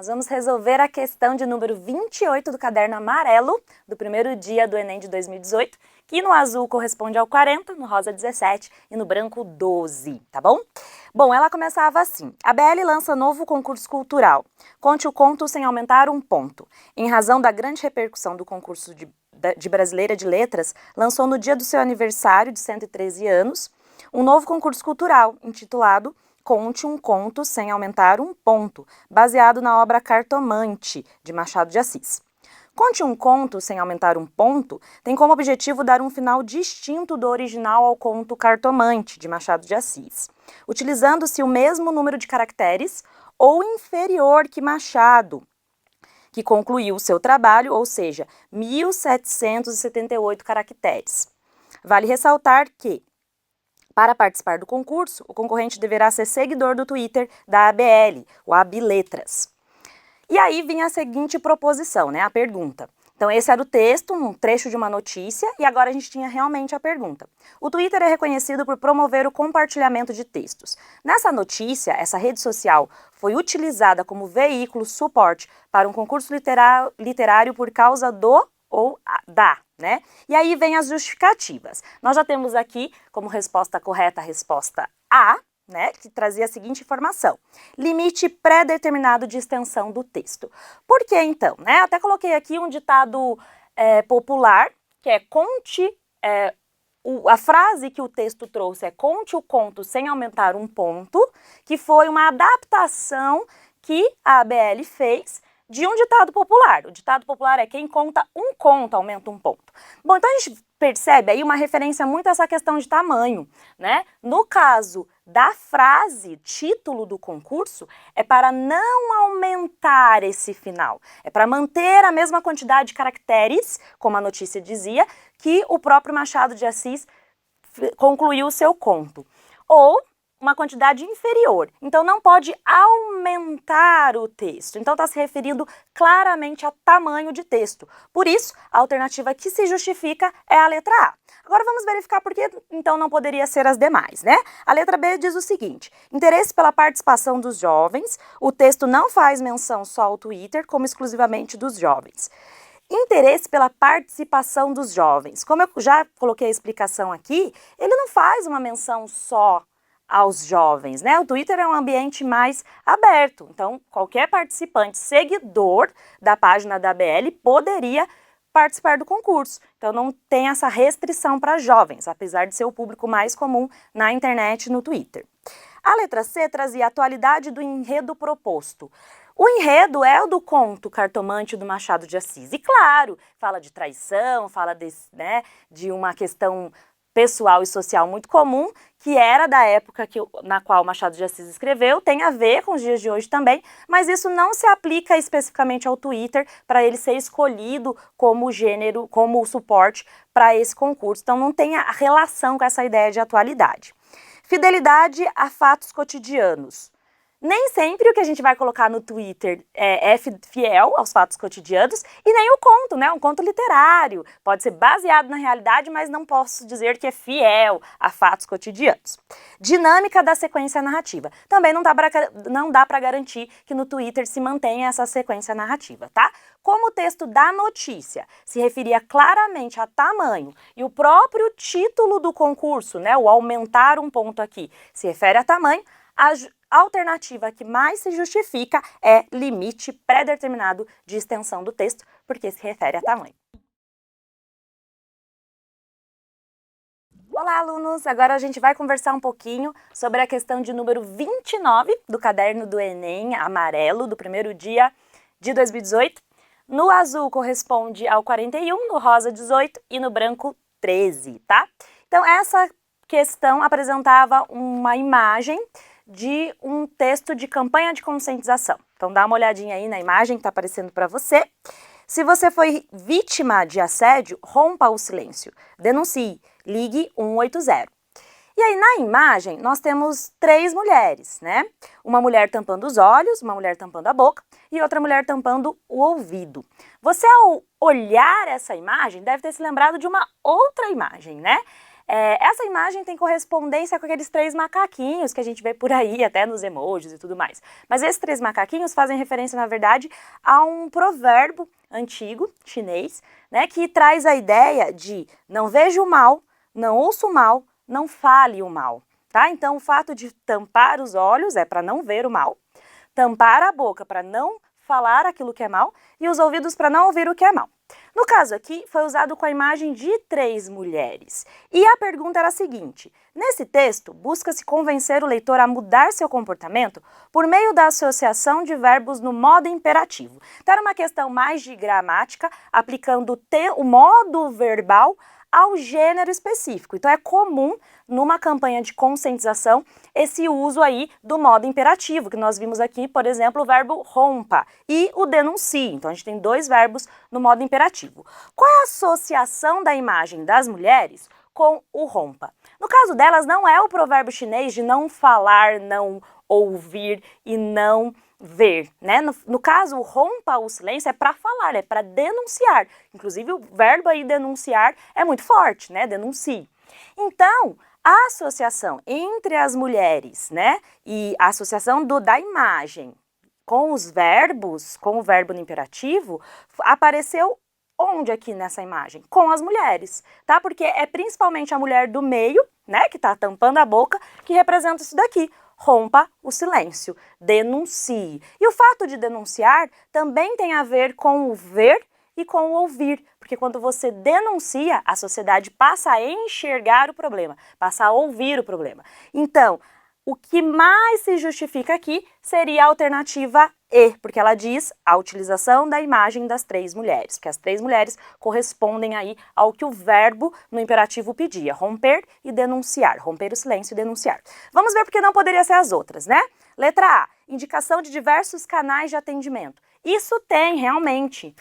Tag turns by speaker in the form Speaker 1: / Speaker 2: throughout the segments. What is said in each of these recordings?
Speaker 1: Nós vamos resolver a questão de número 28 do caderno amarelo, do primeiro dia do Enem de 2018, que no azul corresponde ao 40, no rosa 17 e no branco 12, tá bom? Bom, ela começava assim: a BL lança novo concurso cultural. Conte o conto sem aumentar um ponto. Em razão da grande repercussão do concurso de Brasileira de Letras, lançou no dia do seu aniversário de 113 anos, um novo concurso cultural, intitulado Conte um conto sem aumentar um ponto, baseado na obra Cartomante, de Machado de Assis. Conte um conto sem aumentar um ponto tem como objetivo dar um final distinto do original ao conto Cartomante, de Machado de Assis, utilizando-se o mesmo número de caracteres ou inferior que Machado, que concluiu o seu trabalho, ou seja, 1.778 caracteres. Vale ressaltar que, para participar do concurso, o concorrente deverá ser seguidor do Twitter da ABL, o AB Letras. E aí vinha a seguinte proposição, né, a pergunta. Então esse era o texto, um trecho de uma notícia, e agora a gente tinha realmente a pergunta. O Twitter é reconhecido por promover o compartilhamento de textos. Nessa notícia, essa rede social foi utilizada como veículo, suporte para um concurso literário por causa do ou da, né? E aí vem as justificativas. Nós já temos aqui como resposta correta a resposta A, né, que trazia a seguinte informação: limite pré-determinado de extensão do texto. Por que então? Né? Até coloquei aqui um ditado popular, que é conte, a frase que o texto trouxe é conte o conto sem aumentar um ponto, que foi uma adaptação que a ABL fez de um ditado popular. O ditado popular é quem conta um conto aumenta um ponto. Bom, então a gente percebe aí uma referência muito a essa questão de tamanho, né? No caso da frase, título do concurso, é para não aumentar esse final. É para manter a mesma quantidade de caracteres, como a notícia dizia, que o próprio Machado de Assis concluiu o seu conto. Ou uma quantidade inferior. Então, não pode aumentar o texto. Então, está se referindo claramente a tamanho de texto. Por isso, a alternativa que se justifica é a letra A. Agora, vamos verificar por que, então, não poderia ser as demais, né? A letra B diz o seguinte: interesse pela participação dos jovens. O texto não faz menção só ao Twitter, como exclusivamente dos jovens. Interesse pela participação dos jovens. Como eu já coloquei a explicação aqui, ele não faz uma menção só aos jovens, né? O Twitter é um ambiente mais aberto, então qualquer participante, seguidor da página da ABL poderia participar do concurso. Então não tem essa restrição para jovens, apesar de ser o público mais comum na internet e no Twitter. A letra C trazia a atualidade do enredo proposto. O enredo é o do conto Cartomante do Machado de Assis. E claro, fala de traição, fala de uma questão pessoal e social muito comum, que era da época na qual Machado de Assis escreveu, tem a ver com os dias de hoje também, mas isso não se aplica especificamente ao Twitter para ele ser escolhido como gênero, como suporte para esse concurso. Então não tem a relação com essa ideia de atualidade. Fidelidade a fatos cotidianos. Nem sempre o que a gente vai colocar no Twitter é fiel aos fatos cotidianos e nem o conto, né? Um conto literário. Pode ser baseado na realidade, mas não posso dizer que é fiel a fatos cotidianos. Dinâmica da sequência narrativa. Também não dá para garantir que no Twitter se mantenha essa sequência narrativa, tá? Como o texto da notícia se referia claramente a tamanho e o próprio título do concurso, né? O aumentar um ponto aqui se refere a tamanho, a alternativa que mais se justifica é limite pré-determinado de extensão do texto, porque se refere a tamanho. Olá, alunos! Agora a gente vai conversar um pouquinho sobre a questão de número 29 do caderno do Enem amarelo, do primeiro dia de 2018. No azul corresponde ao 41, no rosa 18 e no branco 13, tá? Então essa questão apresentava uma imagem de um texto de campanha de conscientização. Então dá uma olhadinha aí na imagem que está aparecendo para você. Se você foi vítima de assédio, rompa o silêncio. Denuncie. Ligue 180. E aí na imagem nós temos 3 mulheres, né? Uma mulher tampando os olhos, uma mulher tampando a boca e outra mulher tampando o ouvido. Você ao olhar essa imagem deve ter se lembrado de uma outra imagem, né? Essa imagem tem correspondência com aqueles 3 macaquinhos que a gente vê por aí, até nos emojis e tudo mais. Mas esses 3 macaquinhos fazem referência, na verdade, a um provérbio antigo, chinês, né, que traz a ideia de não veja o mal, não ouça o mal, não fale o mal. Tá? Então, o fato de tampar os olhos é para não ver o mal, tampar a boca para não falar aquilo que é mal e os ouvidos para não ouvir o que é mal. No caso aqui, foi usado com a imagem de 3 mulheres. E a pergunta era a seguinte: nesse texto, busca-se convencer o leitor a mudar seu comportamento por meio da associação de verbos no modo imperativo. Então, era uma questão mais de gramática, aplicando o modo verbal ao gênero específico. Então, é comum, numa campanha de conscientização, esse uso aí do modo imperativo, que nós vimos aqui, por exemplo, o verbo rompa e o denuncie. Então, a gente tem 2 verbos no modo imperativo. Qual é a associação da imagem das mulheres com o rompa? No caso delas, não é o provérbio chinês de não falar, não ouvir e não ver, né? No caso, o rompa o silêncio é para falar, é para denunciar. Inclusive, o verbo aí denunciar é muito forte, né? Denuncie. Então, a associação entre as mulheres, né? E a associação da imagem com os verbos, com o verbo no imperativo, apareceu onde aqui nessa imagem? Com as mulheres, tá? Porque é principalmente a mulher do meio, né? Que tá tampando a boca, que representa isso daqui. Rompa o silêncio, denuncie. E o fato de denunciar também tem a ver com o ver e com o ouvir, porque quando você denuncia, a sociedade passa a enxergar o problema, passa a ouvir o problema. Então, o que mais se justifica aqui seria a alternativa E, porque ela diz a utilização da imagem das 3 mulheres, porque as 3 mulheres correspondem aí ao que o verbo no imperativo pedia, romper e denunciar, romper o silêncio e denunciar. Vamos ver porque não poderia ser as outras, né? Letra A, indicação de diversos canais de atendimento. Isso tem realmente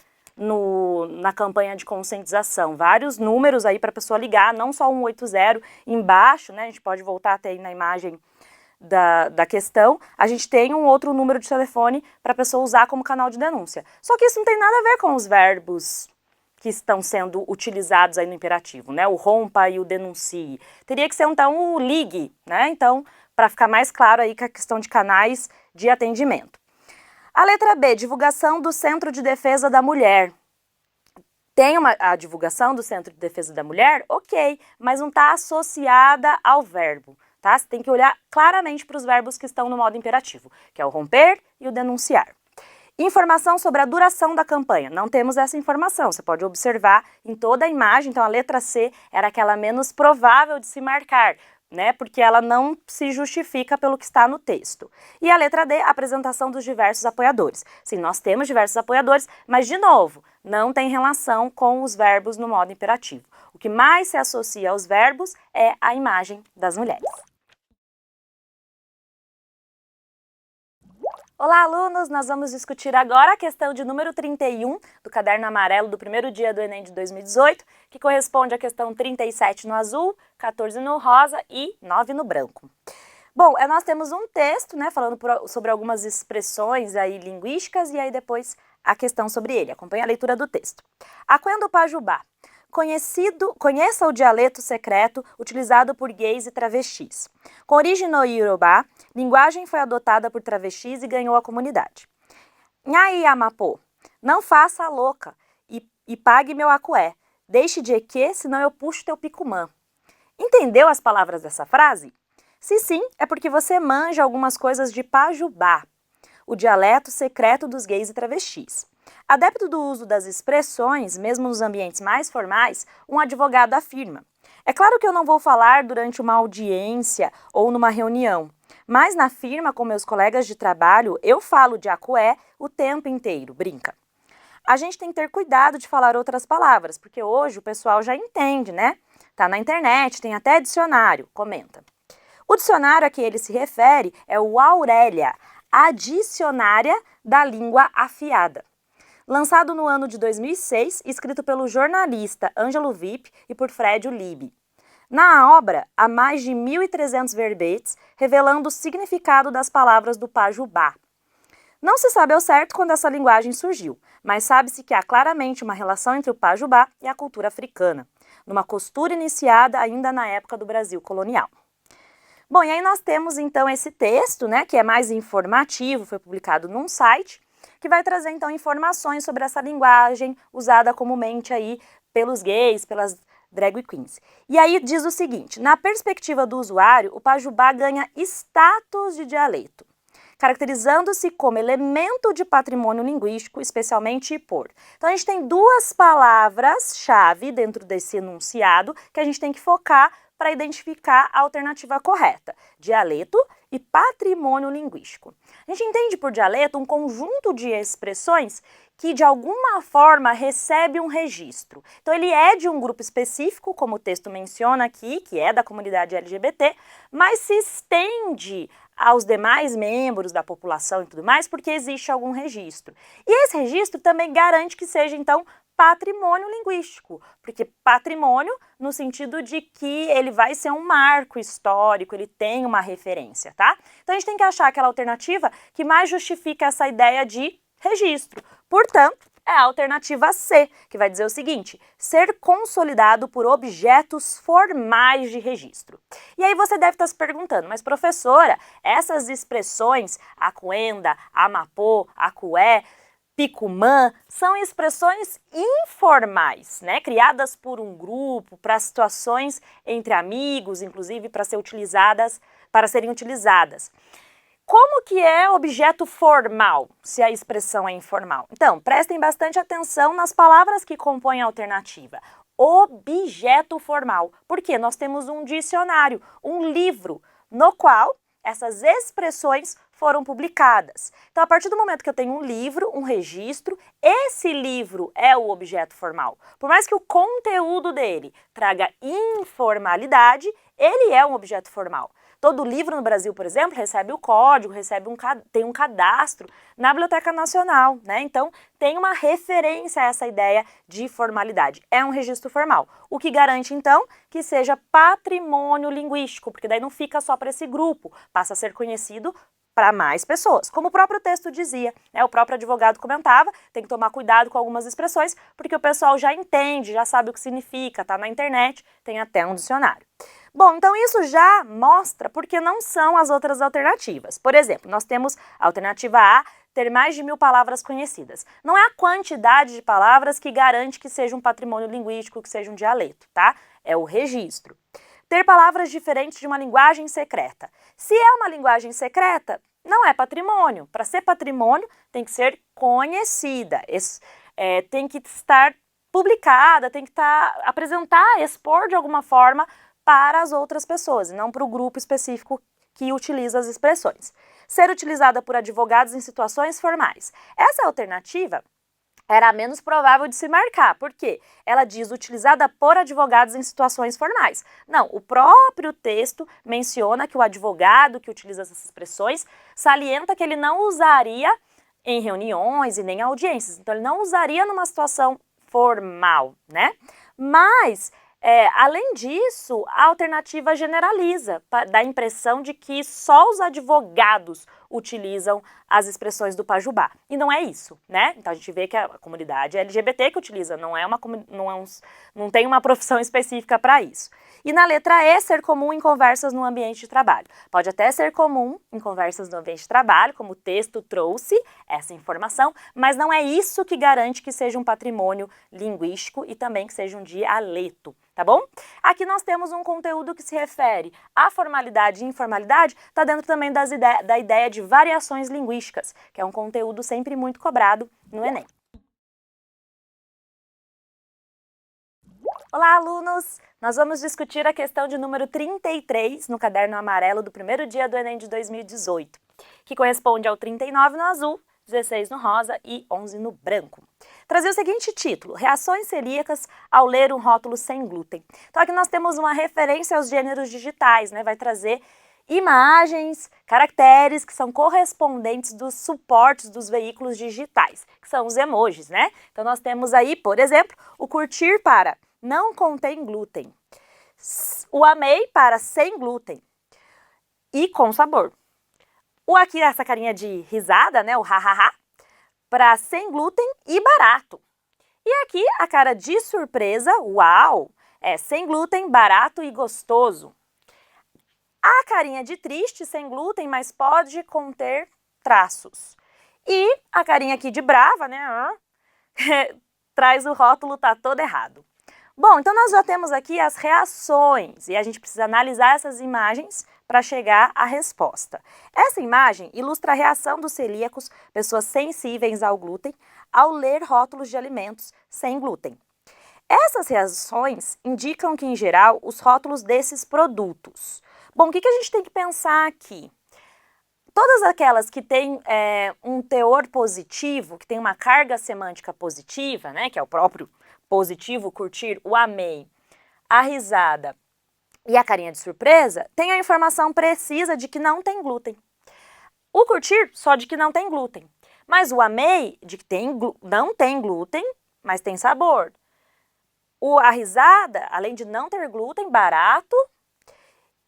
Speaker 1: na campanha de conscientização, vários números aí para a pessoa ligar, não só 180, embaixo, né? A gente pode voltar até aí na imagem da questão, a gente tem um outro número de telefone para a pessoa usar como canal de denúncia. Só que isso não tem nada a ver com os verbos que estão sendo utilizados aí no imperativo, né? O rompa e o denuncie. Teria que ser, então, o ligue, né? Então, para ficar mais claro aí com a questão de canais de atendimento. A letra B, divulgação do Centro de Defesa da Mulher. Tem a divulgação do Centro de Defesa da Mulher? Ok, mas não está associada ao verbo. Tá? Você tem que olhar claramente para os verbos que estão no modo imperativo, que é o romper e o denunciar. Informação sobre a duração da campanha. Não temos essa informação, você pode observar em toda a imagem, então a letra C era aquela menos provável de se marcar, né? Porque ela não se justifica pelo que está no texto. E a letra D, apresentação dos diversos apoiadores. Sim, nós temos diversos apoiadores, mas, de novo, não tem relação com os verbos no modo imperativo. O que mais se associa aos verbos é a imagem das mulheres. Olá, alunos! Nós vamos discutir agora a questão de número 31 do caderno amarelo do primeiro dia do Enem de 2018, que corresponde à questão 37 no azul, 14 no rosa e 9 no branco. Bom, nós temos um texto, né, falando sobre algumas expressões aí linguísticas e aí depois a questão sobre ele. Acompanhe a leitura do texto. Aquendo Pajubá. Conheça o dialeto secreto utilizado por gays e travestis. Com origem no Iorubá, linguagem foi adotada por travestis e ganhou a comunidade. Nhai Amapô, não faça a louca e pague meu acué. Deixe de equê, senão eu puxo teu picumã. Entendeu as palavras dessa frase? Se sim, é porque você manja algumas coisas de Pajubá, o dialeto secreto dos gays e travestis. Adepto do uso das expressões, mesmo nos ambientes mais formais, um advogado afirma: é claro que eu não vou falar durante uma audiência ou numa reunião, mas na firma com meus colegas de trabalho eu falo de acué o tempo inteiro, brinca. A gente tem que ter cuidado de falar outras palavras, porque hoje o pessoal já entende, né? Tá na internet, tem até dicionário, comenta. O dicionário a que ele se refere é o Aurélia, a dicionária da língua afiada. Lançado no ano de 2006, escrito pelo jornalista Ângelo Vip e por Fred Ulibe. Na obra, há mais de 1.300 verbetes, revelando o significado das palavras do Pajubá. Não se sabe ao certo quando essa linguagem surgiu, mas sabe-se que há claramente uma relação entre o Pajubá e a cultura africana. numa costura iniciada ainda na época do Brasil colonial. Bom, e aí nós temos então esse texto, né, que é mais informativo, foi publicado num site, que vai trazer então informações sobre essa linguagem usada comumente aí pelos gays, pelas drag queens. E aí diz o seguinte: na perspectiva do usuário, o pajubá ganha status de dialeto, caracterizando-se como elemento de patrimônio linguístico, especialmente por. Então a gente tem duas palavras-chave dentro desse enunciado que a gente tem que focar para identificar a alternativa correta: dialeto e patrimônio linguístico. A gente entende por dialeto um conjunto de expressões que de alguma forma recebe um registro. Então ele é de um grupo específico, como o texto menciona aqui, que é da comunidade LGBT, mas se estende aos demais membros da população e tudo mais, porque existe algum registro. E esse registro também garante que seja, então, patrimônio linguístico, porque patrimônio no sentido de que ele vai ser um marco histórico, ele tem uma referência, tá? Então a gente tem que achar aquela alternativa que mais justifica essa ideia de registro. Portanto, é a alternativa C, que vai dizer o seguinte: ser consolidado por objetos formais de registro. E aí você deve estar se perguntando, mas professora, essas expressões, aquenda, amapô, acué, picumã, são expressões informais, né? Criadas por um grupo, para situações entre amigos, inclusive para serem utilizadas. Como que é objeto formal, se a expressão é informal? Então, prestem bastante atenção nas palavras que compõem a alternativa. Objeto formal, porque nós temos um dicionário, um livro, no qual essas expressões foram publicadas. Então, a partir do momento que eu tenho um livro, um registro, esse livro é o objeto formal. Por mais que o conteúdo dele traga informalidade, ele é um objeto formal. Todo livro no Brasil, por exemplo, recebe o código, tem um cadastro na Biblioteca Nacional, né? Então, tem uma referência a essa ideia de formalidade. É um registro formal, o que garante, então, que seja patrimônio linguístico, porque daí não fica só para esse grupo, passa a ser conhecido para mais pessoas. Como o próprio texto dizia, né? O próprio advogado comentava, tem que tomar cuidado com algumas expressões, porque o pessoal já entende, já sabe o que significa, tá na internet, tem até um dicionário. Bom, então isso já mostra porque não são as outras alternativas. Por exemplo, nós temos a alternativa A, ter mais de 1000 palavras conhecidas. Não é a quantidade de palavras que garante que seja um patrimônio linguístico, que seja um dialeto, tá? É o registro. Ter palavras diferentes de uma linguagem secreta. Se é uma linguagem secreta, não é patrimônio. Para ser patrimônio, tem que ser conhecida, tem que estar publicada, tem que apresentar, expor de alguma forma para as outras pessoas, e não para o grupo específico que utiliza as expressões. Ser utilizada por advogados em situações formais. Essa alternativa era a menos provável de se marcar, porque ela diz utilizada por advogados em situações formais. Não, o próprio texto menciona que o advogado que utiliza essas expressões salienta que ele não usaria em reuniões e nem audiências, então ele não usaria numa situação formal, né? Mas além disso, a alternativa generaliza, dá a impressão de que só os advogados utilizam as expressões do pajubá. E não é isso, né? Então a gente vê que a comunidade LGBT que utiliza, não tem uma profissão específica para isso. E na letra E, ser comum em conversas no ambiente de trabalho. Pode até ser comum em conversas no ambiente de trabalho, como o texto trouxe essa informação, mas não é isso que garante que seja um patrimônio linguístico e também que seja um dialeto, tá bom? Aqui nós temos um conteúdo que se refere à formalidade e informalidade, está dentro também da ideia de variações linguísticas, que é um conteúdo sempre muito cobrado no Enem. Olá, alunos! Nós vamos discutir a questão de número 33 no caderno amarelo do primeiro dia do Enem de 2018, que corresponde ao 39 no azul, 16 no rosa e 11 no branco. Trazia o seguinte título: reações celíacas ao ler um rótulo sem glúten. Então aqui nós temos uma referência aos gêneros digitais, né? Vai trazer imagens, caracteres que são correspondentes dos suportes dos veículos digitais, que são os emojis, né? Então nós temos aí, por exemplo, o curtir para não contém glúten, o amei para sem glúten e com sabor. O aqui, essa carinha de risada, né, o ha-ha-ha, para sem glúten e barato. E aqui a cara de surpresa, uau, É sem glúten, barato e gostoso. A carinha de triste, sem glúten, mas pode conter traços. E a carinha aqui de brava, né? Traz o rótulo tá todo errado. Bom, então nós já temos aqui as reações e a gente precisa analisar essas imagens para chegar à resposta. Essa imagem ilustra a reação dos celíacos, pessoas sensíveis ao glúten, ao ler rótulos de alimentos sem glúten. Essas reações indicam que, em geral, os rótulos desses produtos. Bom, o que a gente tem que pensar aqui? Todas aquelas que têm um teor positivo, que tem uma carga semântica positiva, né, que é o próprio positivo, curtir, o amei, a risada e a carinha de surpresa, tem a informação precisa de que não tem glúten. O curtir, só de que não tem glúten. Mas o amei, de que não tem glúten, mas tem sabor. A risada, além de não ter glúten, barato.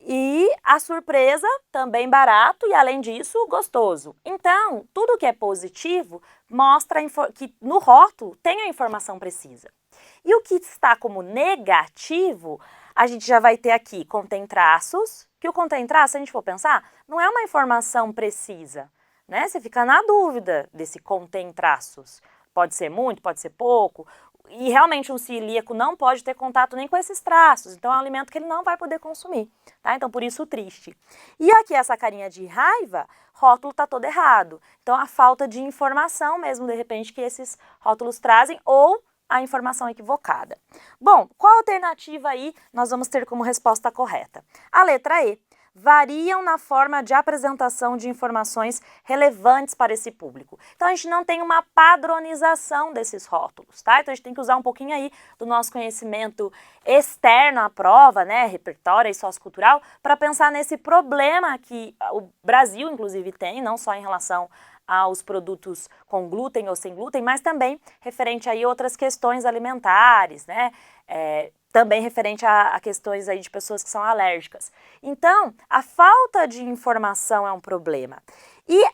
Speaker 1: E a surpresa, também barato e, além disso, gostoso. Então, tudo que é positivo mostra que no rótulo tem a informação precisa. E o que está como negativo, a gente já vai ter aqui, contém traços, que o contém traços, se a gente for pensar, não é uma informação precisa, né? Você fica na dúvida desse contém traços. Pode ser muito, pode ser pouco. E realmente um celíaco não pode ter contato nem com esses traços, então é um alimento que ele não vai poder consumir, tá? Então por isso triste. E aqui essa carinha de raiva, rótulo tá todo errado. Então a falta de informação mesmo, de repente, que esses rótulos trazem ou a informação equivocada. Bom, qual alternativa aí nós vamos ter como resposta correta? A letra E. Variam na forma de apresentação de informações relevantes para esse público. Então, a gente não tem uma padronização desses rótulos, tá? Então, a gente tem que usar um pouquinho aí do nosso conhecimento externo à prova, né, repertório e sociocultural, para pensar nesse problema que o Brasil, inclusive, tem, não só em relação aos produtos com glúten ou sem glúten, mas também referente aí a outras questões alimentares, né? Também referente a questões aí de pessoas que são alérgicas. Então, a falta de informação é um problema. E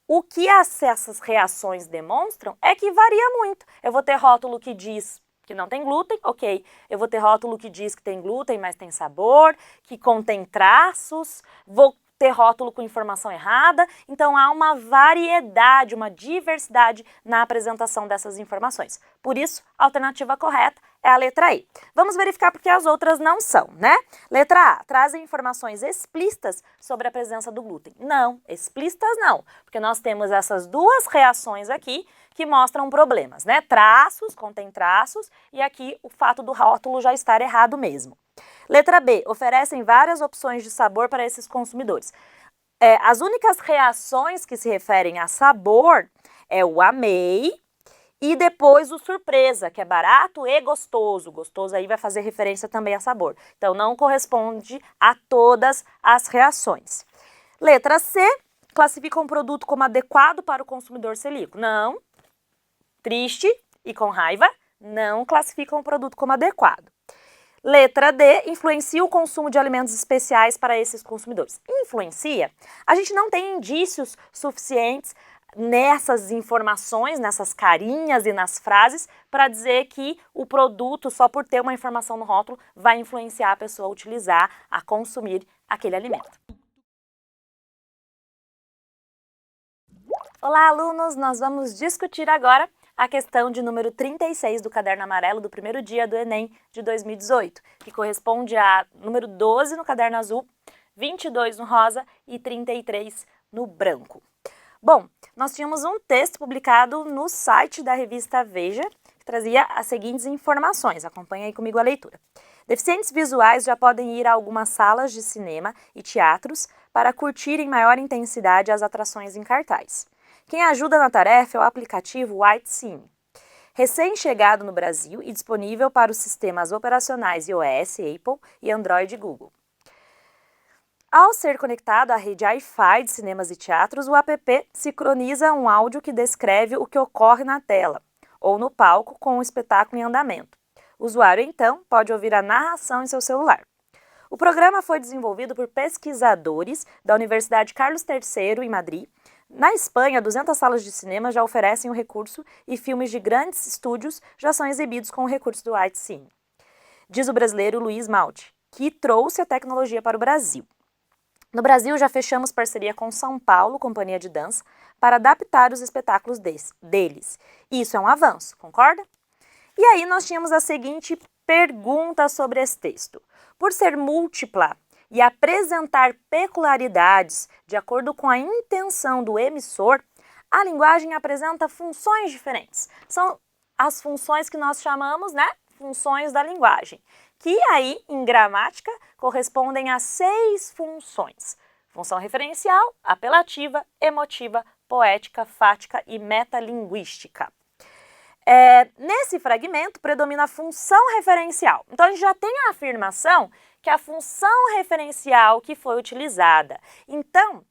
Speaker 1: o que essas reações demonstram é que varia muito. Eu vou ter rótulo que diz que não tem glúten, ok. Eu vou ter rótulo que diz que tem glúten, mas tem sabor, que contém traços, vou ter rótulo com informação errada, então há uma variedade, uma diversidade na apresentação dessas informações. Por isso, a alternativa correta é a letra E. Vamos verificar porque as outras não são, né? Letra A, trazem informações explícitas sobre a presença do glúten. Não, explícitas não, porque nós temos essas duas reações aqui que mostram problemas, né? Traços, contém traços, e aqui o fato do rótulo já estar errado mesmo. Letra B, oferecem várias opções de sabor para esses consumidores. As únicas reações que se referem a sabor é o amei e depois o surpresa, que é barato e gostoso. Gostoso aí vai fazer referência também a sabor. Então, não corresponde a todas as reações. Letra C, classifica um produto como adequado para o consumidor celíaco. Não. Triste e com raiva, não classificam o produto como adequado. Letra D, influencia o consumo de alimentos especiais para esses consumidores. Influencia? A gente não tem indícios suficientes nessas informações, nessas carinhas e nas frases, para dizer que o produto, só por ter uma informação no rótulo, vai influenciar a pessoa a utilizar, a consumir aquele alimento. Olá, alunos! Nós vamos discutir agora a questão de número 36 do caderno amarelo do primeiro dia do Enem de 2018, que corresponde a número 12 no caderno azul, 22 no rosa e 33 no branco. Bom, nós tínhamos um texto publicado no site da revista Veja, que trazia as seguintes informações. Acompanhe aí comigo a leitura. Deficientes visuais já podem ir a algumas salas de cinema e teatros para curtir em maior intensidade as atrações em cartaz. Quem ajuda na tarefa é o aplicativo WhiteCine, recém-chegado no Brasil e disponível para os sistemas operacionais iOS, Apple e Android Google. Ao ser conectado à rede Wi-Fi de cinemas e teatros, o app sincroniza um áudio que descreve o que ocorre na tela ou no palco com o espetáculo em andamento. O usuário, então, pode ouvir a narração em seu celular. O programa foi desenvolvido por pesquisadores da Universidade Carlos III, em Madrid. Na Espanha, 200 salas de cinema já oferecem o recurso e filmes de grandes estúdios já são exibidos com o recurso do WhiteCine. diz o brasileiro Luiz Malte, que trouxe a tecnologia para o Brasil. No Brasil, já fechamos parceria com São Paulo, companhia de dança, para adaptar os espetáculos deles. Isso é um avanço, concorda? E aí nós tínhamos a seguinte pergunta sobre esse texto. Por ser múltipla e apresentar peculiaridades de acordo com a intenção do emissor, a linguagem apresenta funções diferentes. São as funções que nós chamamos, né, funções da linguagem, que aí, em gramática, correspondem a 6 funções. Função referencial, apelativa, emotiva, poética, fática e metalinguística. Nesse fragmento, predomina a função referencial. Então, a gente já tem a afirmação que é a função referencial que foi utilizada. Então,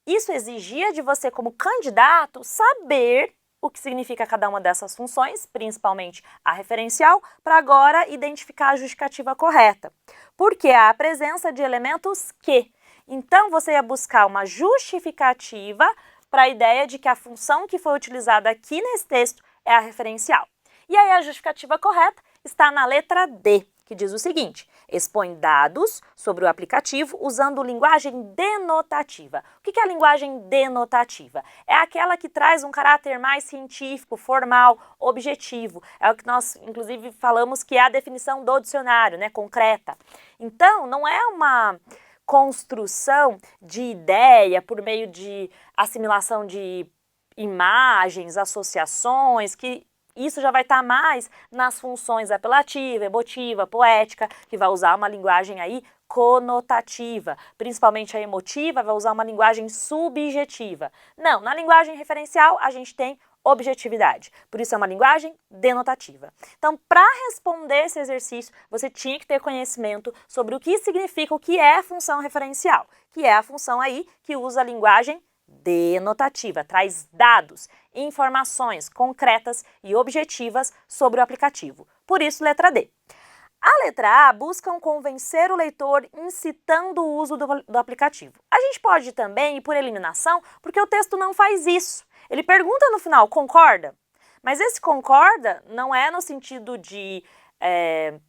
Speaker 1: isso exigia de você, como candidato, saber o que significa cada uma dessas funções, principalmente a referencial, para agora identificar a justificativa correta. Porque há a presença de elementos que. Então, você ia buscar uma justificativa para a ideia de que a função que foi utilizada aqui nesse texto é a referencial. E aí a justificativa correta está na letra D, que diz o seguinte: expõe dados sobre o aplicativo usando linguagem denotativa. O que é a linguagem denotativa? É aquela que traz um caráter mais científico, formal, objetivo. É o que nós, inclusive, falamos que é a definição do dicionário, né, concreta. Então, não é uma construção de ideia por meio de assimilação de imagens, associações, que isso já vai estar mais nas funções apelativa, emotiva, poética, que vai usar uma linguagem aí conotativa. Principalmente a emotiva vai usar uma linguagem subjetiva. Não, na linguagem referencial a gente tem objetividade. Por isso é uma linguagem denotativa. Então, para responder esse exercício, você tinha que ter conhecimento sobre o que significa, o que é função referencial, que é a função aí que usa a linguagem denotativa, traz dados, informações concretas e objetivas sobre o aplicativo. Por isso, letra D. A letra A busca convencer o leitor incitando o uso do aplicativo. A gente pode também ir por eliminação, porque o texto não faz isso. Ele pergunta no final, concorda? Mas esse concorda não é no sentido de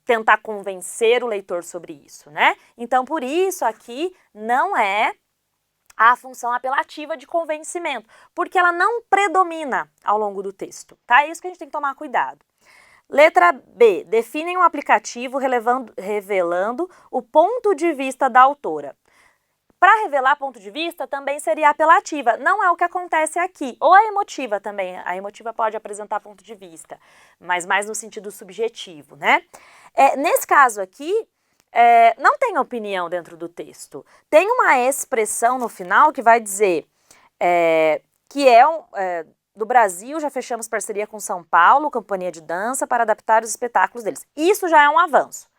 Speaker 1: tentar convencer o leitor sobre isso, né? Então, por isso aqui não é a função apelativa de convencimento, porque ela não predomina ao longo do texto, tá? É isso que a gente tem que tomar cuidado. Letra B, definem um aplicativo revelando o ponto de vista da autora. Para revelar ponto de vista também seria apelativa, não é o que acontece aqui. Ou a emotiva também, a emotiva pode apresentar ponto de vista, mas mais no sentido subjetivo, né? Nesse caso aqui, não tem opinião dentro do texto. Tem uma expressão no final que vai dizer que do Brasil, já fechamos parceria com São Paulo, companhia de dança, para adaptar os espetáculos deles. Isso já é um avanço.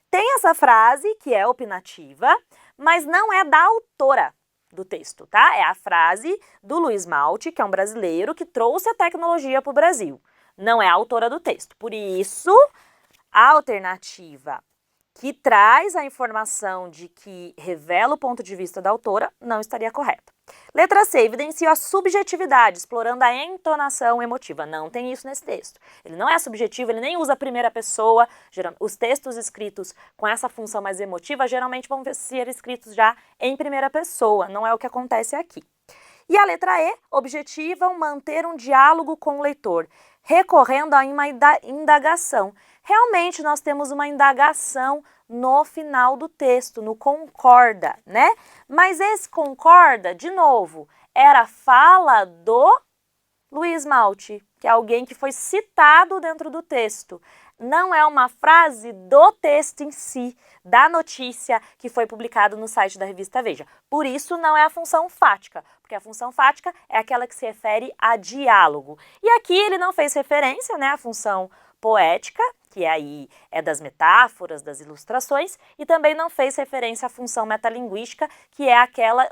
Speaker 1: Tem essa frase, que é opinativa, mas não é da autora do texto, tá? É a frase do Luiz Malte, que é um brasileiro que trouxe a tecnologia para o Brasil. Não é a autora do texto. Por isso, a alternativa que traz a informação de que revela o ponto de vista da autora não estaria correta. Letra C, evidencia a subjetividade, explorando a entonação emotiva. Não tem isso nesse texto. Ele não é subjetivo, ele nem usa a primeira pessoa. Os textos escritos com essa função mais emotiva geralmente vão ser escritos já em primeira pessoa. Não é o que acontece aqui. E a letra E, objetivam manter um diálogo com o leitor, recorrendo a uma indagação. Realmente nós temos uma indagação no final do texto, no concorda, né? Mas esse concorda, de novo, era a fala do Luiz Malte, que é alguém que foi citado dentro do texto. Não é uma frase do texto em si, da notícia que foi publicado no site da revista Veja. Por isso não é a função fática, porque a função fática é aquela que se refere a diálogo. E aqui ele não fez referência, né, à função poética, que aí é das metáforas, das ilustrações, e também não fez referência à função metalinguística, que é aquela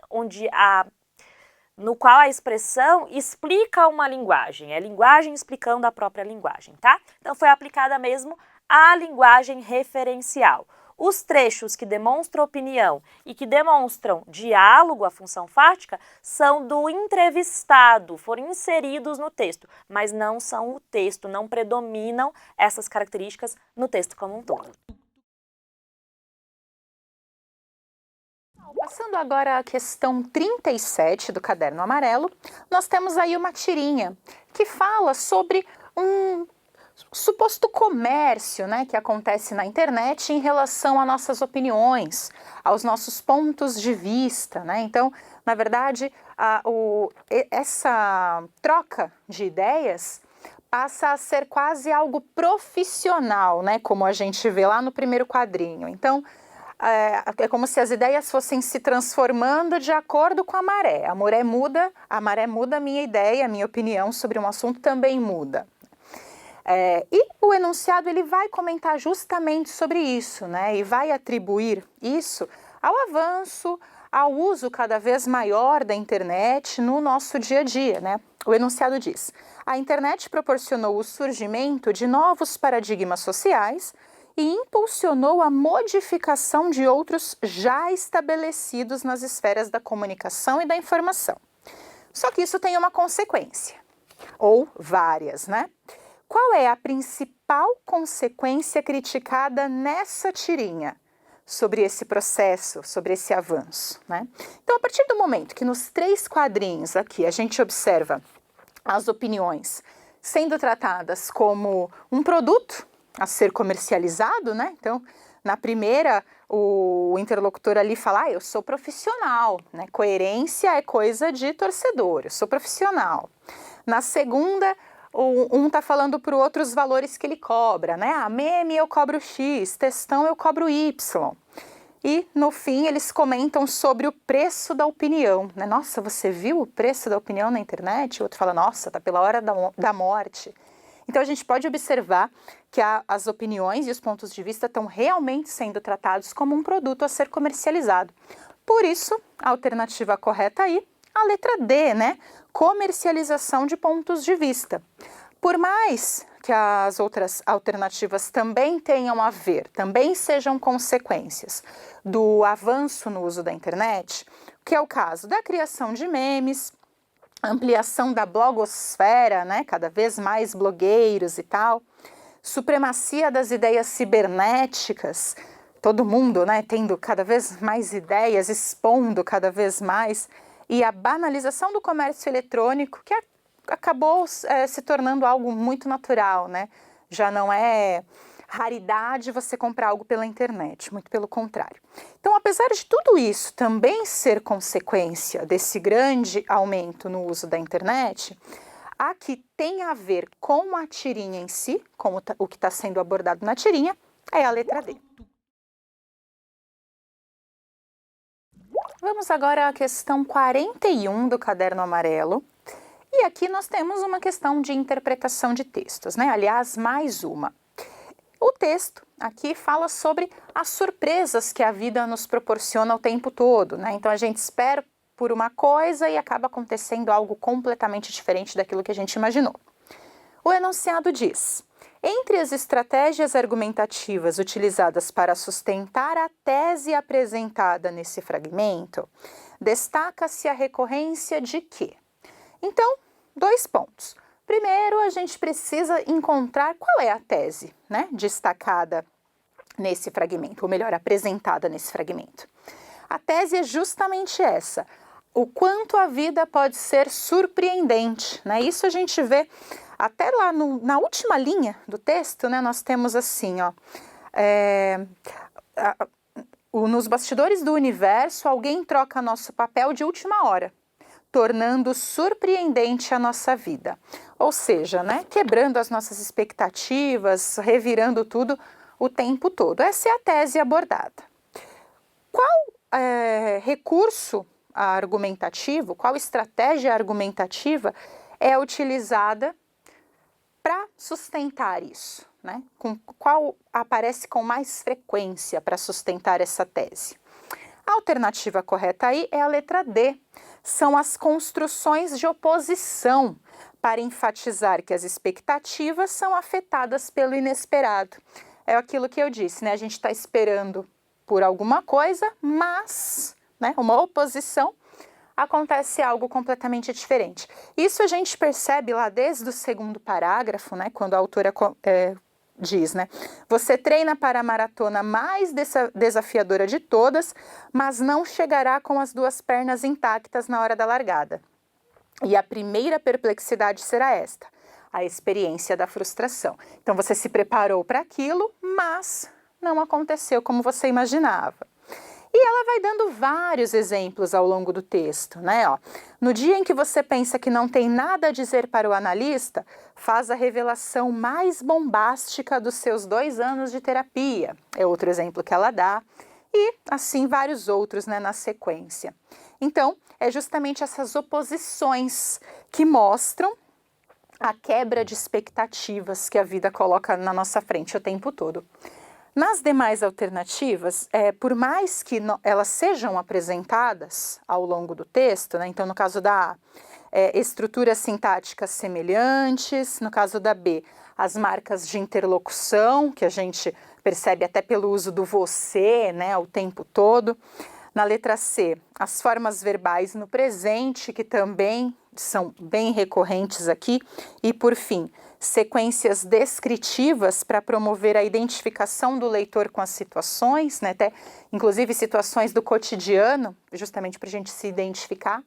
Speaker 1: no qual a expressão explica uma linguagem, é a linguagem explicando a própria linguagem, tá? Então foi aplicada mesmo a linguagem referencial. Os trechos que demonstram opinião e que demonstram diálogo, a função fática, são do entrevistado, foram inseridos no texto, mas não são o texto, não predominam essas características no texto como um todo.
Speaker 2: Passando agora à questão 37 do Caderno Amarelo, nós temos aí uma tirinha que fala sobre um suposto comércio, né, que acontece na internet em relação a nossas opiniões, aos nossos pontos de vista, né? Então, na verdade, essa troca de ideias passa a ser quase algo profissional, né, como a gente vê lá no primeiro quadrinho. Então, é como se as ideias fossem se transformando de acordo com a maré. A maré muda, a minha ideia, a minha opinião sobre um assunto também muda. E o enunciado ele vai comentar justamente sobre isso, né? E vai atribuir isso ao avanço, ao uso cada vez maior da internet no nosso dia a dia, né? O enunciado diz: a internet proporcionou o surgimento de novos paradigmas sociais e impulsionou a modificação de outros já estabelecidos nas esferas da comunicação e da informação. Só que isso tem uma consequência, ou várias, né? Qual é a principal consequência criticada nessa tirinha sobre esse processo, sobre esse avanço, né? Então, a partir do momento que nos 3 quadrinhos aqui a gente observa as opiniões sendo tratadas como um produto a ser comercializado, né? Então, na primeira, o interlocutor ali fala: eu sou profissional, né? Coerência é coisa de torcedor, eu sou profissional. Na segunda, um está falando para o outro os valores que ele cobra, né? Meme eu cobro X, textão eu cobro Y. E, no fim, eles comentam sobre o preço da opinião, né? Nossa, você viu o preço da opinião na internet? O outro fala: nossa, tá pela hora da morte. Então, a gente pode observar que as opiniões e os pontos de vista estão realmente sendo tratados como um produto a ser comercializado. Por isso, a alternativa correta aí, a letra D, né? Comercialização de pontos de vista. Por mais que as outras alternativas também tenham a ver, também sejam consequências do avanço no uso da internet, que é o caso da criação de memes, ampliação da blogosfera, né, cada vez mais blogueiros e tal, supremacia das ideias cibernéticas, todo mundo, né, tendo cada vez mais ideias, expondo cada vez mais, e a banalização do comércio eletrônico, que acabou se tornando algo muito natural, né? Já não é raridade você comprar algo pela internet, muito pelo contrário. Então, apesar de tudo isso também ser consequência desse grande aumento no uso da internet, a que tem a ver com a tirinha em si, com o que está sendo abordado na tirinha, é a letra D. Vamos agora à questão 41 do Caderno Amarelo. E aqui nós temos uma questão de interpretação de textos, né? Aliás, mais uma. O texto aqui fala sobre as surpresas que a vida nos proporciona o tempo todo, né? Então a gente espera por uma coisa e acaba acontecendo algo completamente diferente daquilo que a gente imaginou. O enunciado diz: entre as estratégias argumentativas utilizadas para sustentar a tese apresentada nesse fragmento, destaca-se a recorrência de quê? Então, 2 pontos. Primeiro, a gente precisa encontrar qual é a tese, né, destacada nesse fragmento, ou melhor, apresentada nesse fragmento. A tese é justamente essa: o quanto a vida pode ser surpreendente, né? Isso a gente vê até lá na última linha do texto, né? Nós temos assim, ó, nos bastidores do universo, alguém troca nosso papel de última hora, tornando surpreendente a nossa vida. Ou seja, né, quebrando as nossas expectativas, revirando tudo o tempo todo. Essa é a tese abordada. Qual recurso argumentativo, qual estratégia argumentativa é utilizada para sustentar isso, né? Qual aparece com mais frequência para sustentar essa tese? A alternativa correta aí é a letra D. São as construções de oposição para enfatizar que as expectativas são afetadas pelo inesperado. É aquilo que eu disse, né? A gente está esperando por alguma coisa, mas, né, uma oposição, acontece algo completamente diferente. Isso a gente percebe lá desde o 2º parágrafo, né, quando a autora diz, né? Você treina para a maratona mais desafiadora de todas, mas não chegará com as duas pernas intactas na hora da largada. E a primeira perplexidade será esta: a experiência da frustração. Então você se preparou para aquilo, mas não aconteceu como você imaginava. E ela vai dando vários exemplos ao longo do texto, né? Ó, no dia em que você pensa que não tem nada a dizer para o analista, faz a revelação mais bombástica dos seus 2 anos de terapia. É outro exemplo que ela dá. E assim vários outros, né, na sequência. Então, é justamente essas oposições que mostram a quebra de expectativas que a vida coloca na nossa frente o tempo todo. Nas demais alternativas, por mais que elas sejam apresentadas ao longo do texto, né, então no caso da A, estruturas sintáticas semelhantes, no caso da B, as marcas de interlocução, que a gente percebe até pelo uso do você, né, o tempo todo. Na letra C, as formas verbais no presente, que também são bem recorrentes aqui. E, por fim, sequências descritivas para promover a identificação do leitor com as situações, né, até inclusive situações do cotidiano, justamente para a gente se identificar.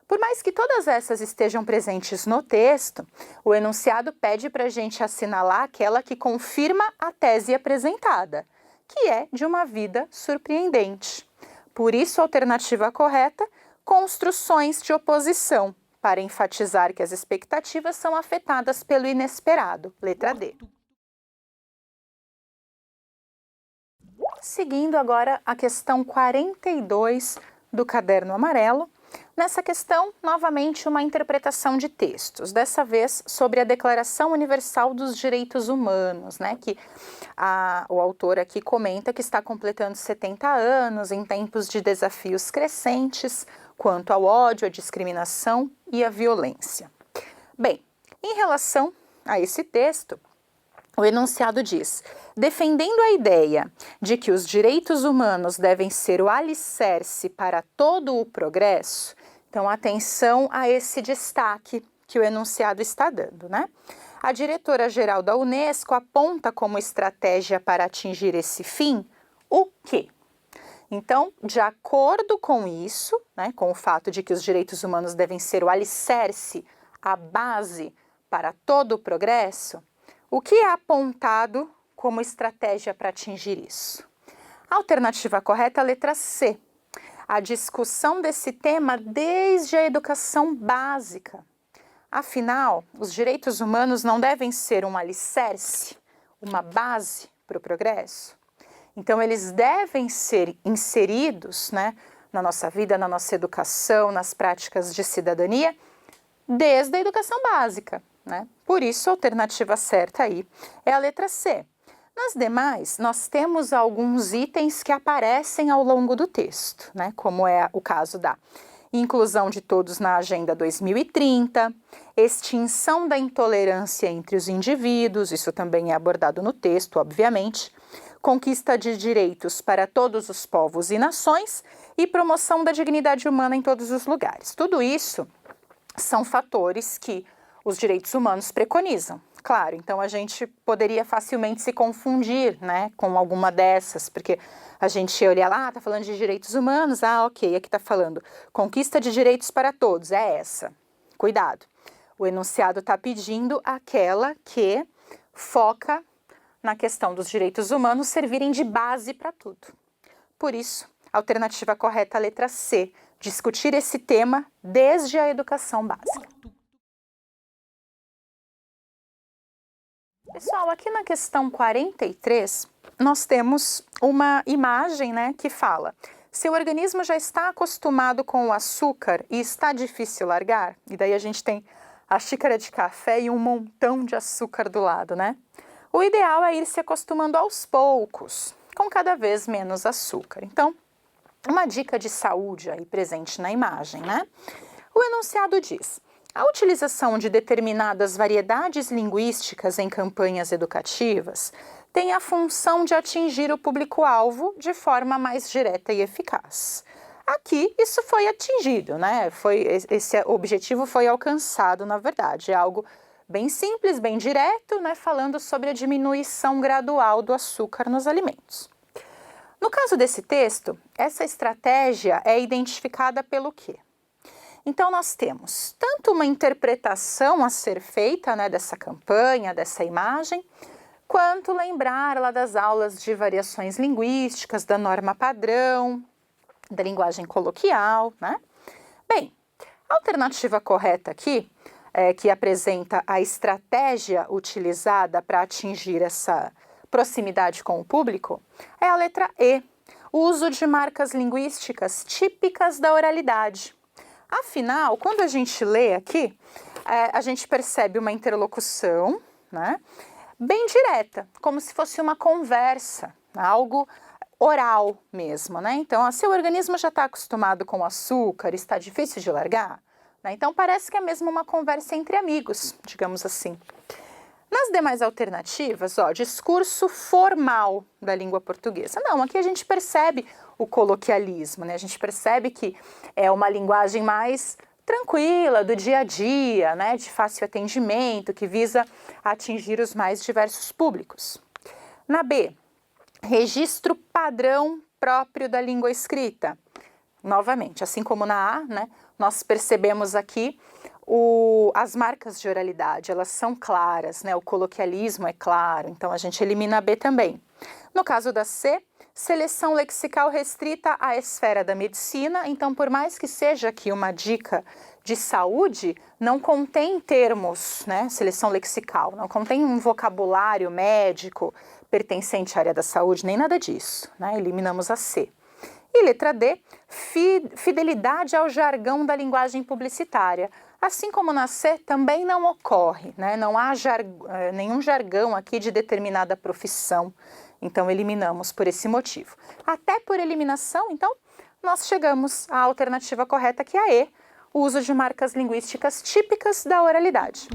Speaker 2: Por mais que todas essas estejam presentes no texto, o enunciado pede para a gente assinalar aquela que confirma a tese apresentada, que é de uma vida surpreendente. Por isso, a alternativa correta, construções de oposição, para enfatizar que as expectativas são afetadas pelo inesperado. Letra D. Seguindo agora a questão 42 do caderno amarelo. Nessa questão, novamente uma interpretação de textos, dessa vez sobre a Declaração Universal dos Direitos Humanos, né, que o autor aqui comenta que está completando 70 anos em tempos de desafios crescentes quanto ao ódio, à discriminação e à violência. Bem, em relação a esse texto, o enunciado diz: defendendo a ideia de que os direitos humanos devem ser o alicerce para todo o progresso, então atenção a esse destaque que o enunciado está dando, né? A diretora-geral da Unesco aponta como estratégia para atingir esse fim o quê? Então, de acordo com isso, né, com o fato de que os direitos humanos devem ser o alicerce, a base para todo o progresso, o que é apontado como estratégia para atingir isso? A alternativa correta é a letra C. A discussão desse tema desde a educação básica. Afinal, os direitos humanos não devem ser um alicerce, uma base para o progresso? Então, eles devem ser inseridos, né, na nossa vida, na nossa educação, nas práticas de cidadania, desde a educação básica, né? Por isso, a alternativa certa aí é a letra C. Nas demais, nós temos alguns itens que aparecem ao longo do texto, né? Como é o caso da inclusão de todos na Agenda 2030, extinção da intolerância entre os indivíduos, isso também é abordado no texto, obviamente, conquista de direitos para todos os povos e nações e promoção da dignidade humana em todos os lugares. Tudo isso são fatores que os direitos humanos preconizam. Claro, então a gente poderia facilmente se confundir, né, com alguma dessas, porque a gente olha lá, tá falando de direitos humanos, ok, aqui tá falando conquista de direitos para todos, é essa. Cuidado, o enunciado tá pedindo aquela que foca na questão dos direitos humanos servirem de base para tudo. Por isso, a alternativa correta é a letra C, discutir esse tema desde a educação básica. Pessoal, aqui na questão 43, nós temos uma imagem, né, que fala: seu organismo já está acostumado com o açúcar e está difícil largar? E daí a gente tem a xícara de café e um montão de açúcar do lado, né? O ideal é ir se acostumando aos poucos, com cada vez menos açúcar. Então, uma dica de saúde aí presente na imagem, né? O enunciado diz: a utilização de determinadas variedades linguísticas em campanhas educativas tem a função de atingir o público-alvo de forma mais direta e eficaz. Aqui, isso foi atingido, né? Esse objetivo foi alcançado, na verdade. É algo bem simples, bem direto, né, falando sobre a diminuição gradual do açúcar nos alimentos. No caso desse texto, essa estratégia é identificada pelo quê? Então, nós temos tanto uma interpretação a ser feita, né, dessa campanha, dessa imagem, quanto lembrar lá das aulas de variações linguísticas, da norma padrão, da linguagem coloquial, né? Bem, a alternativa correta aqui, que apresenta a estratégia utilizada para atingir essa proximidade com o público, é a letra E, o uso de marcas linguísticas típicas da oralidade. Afinal, quando a gente lê aqui, a gente percebe uma interlocução, né, bem direta, como se fosse uma conversa, algo oral mesmo, né? Então, seu organismo já está acostumado com açúcar, está difícil de largar, né? Então, parece que é mesmo uma conversa entre amigos, digamos assim. Nas demais alternativas, discurso formal da língua portuguesa. Não, aqui a gente percebe o coloquialismo, né? A gente percebe que é uma linguagem mais tranquila, do dia a dia, né? De fácil atendimento, que visa atingir os mais diversos públicos. Na B, registro padrão próprio da língua escrita. Novamente, assim como na A, né? Nós percebemos aqui as marcas de oralidade, elas são claras, né? O coloquialismo é claro, então a gente elimina a B também. No caso da C, seleção lexical restrita à esfera da medicina, então por mais que seja aqui uma dica de saúde, não contém termos, né? Seleção lexical, não contém um vocabulário médico pertencente à área da saúde, nem nada disso, né? Eliminamos a C. E letra D, fidelidade ao jargão da linguagem publicitária. Assim como na C, também não ocorre, né? Não há nenhum jargão aqui de determinada profissão, então eliminamos por esse motivo. Até por eliminação, então, nós chegamos à alternativa correta, que é a E, o uso de marcas linguísticas típicas da oralidade.